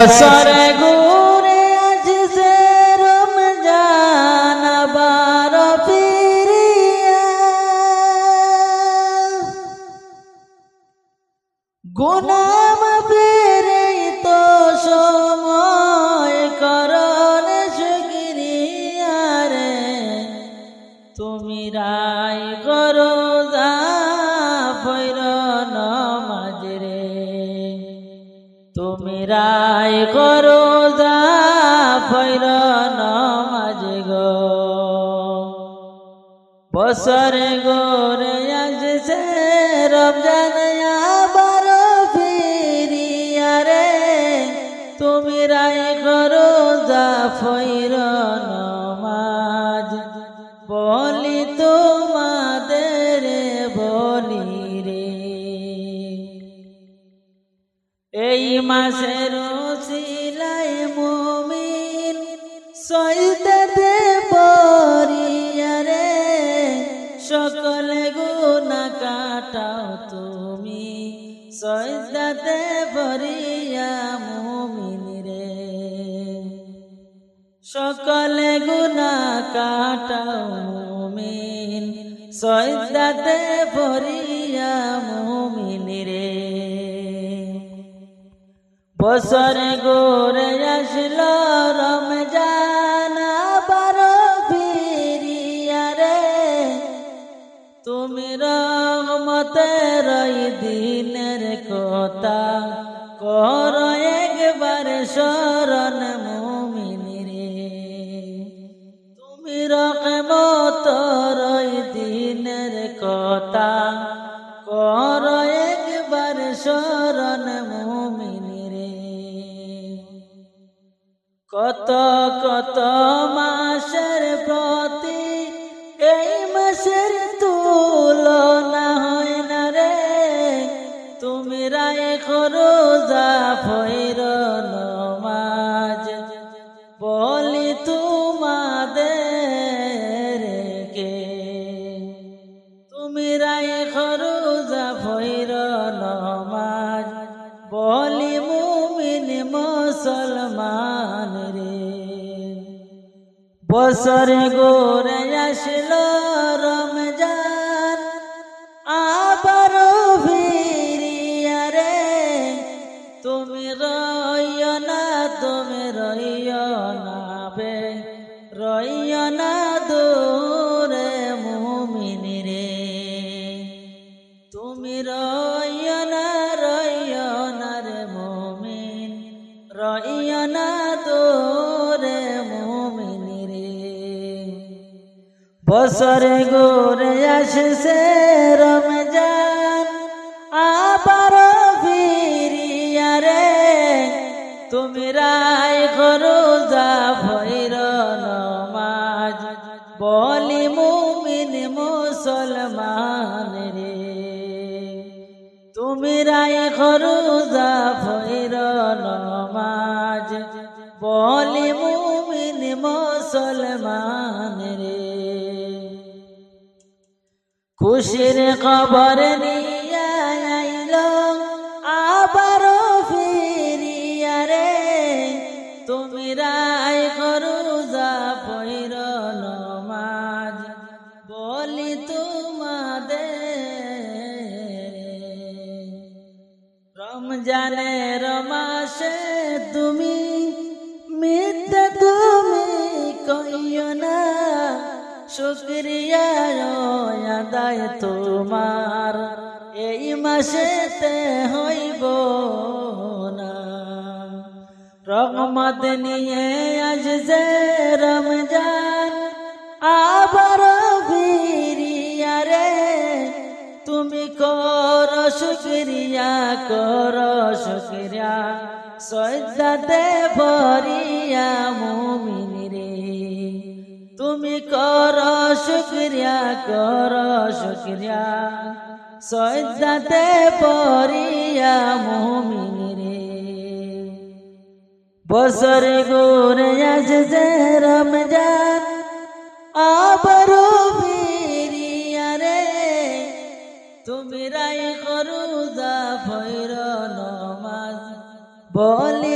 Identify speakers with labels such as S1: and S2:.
S1: বছরে ঘুরে আসছে রমজান আবার ফিরিয়া, গুনাহ মাফের তো সময় করণ শুকরিয়া রে, তুমি রায় করো যা ফইর নামাজ রে, তুমি রায় করো যা ফইর নামাজ গো। বছরে গোরে আসছে রমজান আবার ফিরিয়া রে, তুমি রায় করো যা ফইর নামাজ, বলি তোমাদের বলি রে। এই মাসের উসিলায় মুমিন সজদাতে পড়িয়া রে, সকলে গুনাহ কাটাও তুমি সজদাতে পড়িয়া মুমিন রে, সকলে গুনাহ কাটাও মুমিন সজদাতে পড়িয়া মুমিন রে। বছরে ঘুরে আসলো রমজান আবার ফিরিয়া রে, তুমি রহমতের দিনের কথা কর একবার স্মরণ মুমিন রে, তুমি রহমতের দিনের কথা কর একবার স্মরণ মুমিন রে। কত কত মাসের প্রতি এই মাসের তুলনা হয় না রে, তুমি রায় করো যা ফইর নামাজ, বলি তোমাদের কে, তুমি রায় করো যা ফইর নামাজ, বলি মুমিন মুসলমান রে। বছরে ঘুরে আসলো রমজান আবার ফিরিয়া রে, তুমি রইও না, তুমি রইও না বে, রইও না দূরে মুমিন রে, তুমি রইও না রে মুমিন, রইও না দূরে মুমিন রে। বছরে ঘুরে আসছে রমজান আবার ফিরিয়া রে, তুমি রায় করো যা ফইর নামাজ, বলি মুমিন মুসলমান রে, তুমি রায় করো যা ফইর নামাজ, বলি মুমিন মুসলমান রে। খুশির খবর নিয়ে আইলো আবার ফিরিয়া রে, তুমি রায় করো যা ফইর নামাজ, বলি তোমাদের। রমজানের মাসে তুমি মিথ্যা তুমি কইও না, শুকরিয়া আদায় তোমার এই মাসেতে হইব না। রহমত নিয়ে আসছে রমজান আবার ফিরিয়া রে, তুমি কর শুকরিয়া কর শুকরিয়া সজদাতে পড়িয়া মুমিন রে, তুমি কর শুকরিয়া সজদাতে পড়িয়া মুমিন রে। বছরে ঘুরে আসছে রমজান আবার ফিরিয়া রে, তুমি রায় করো যা ফইর নামাজ, বলি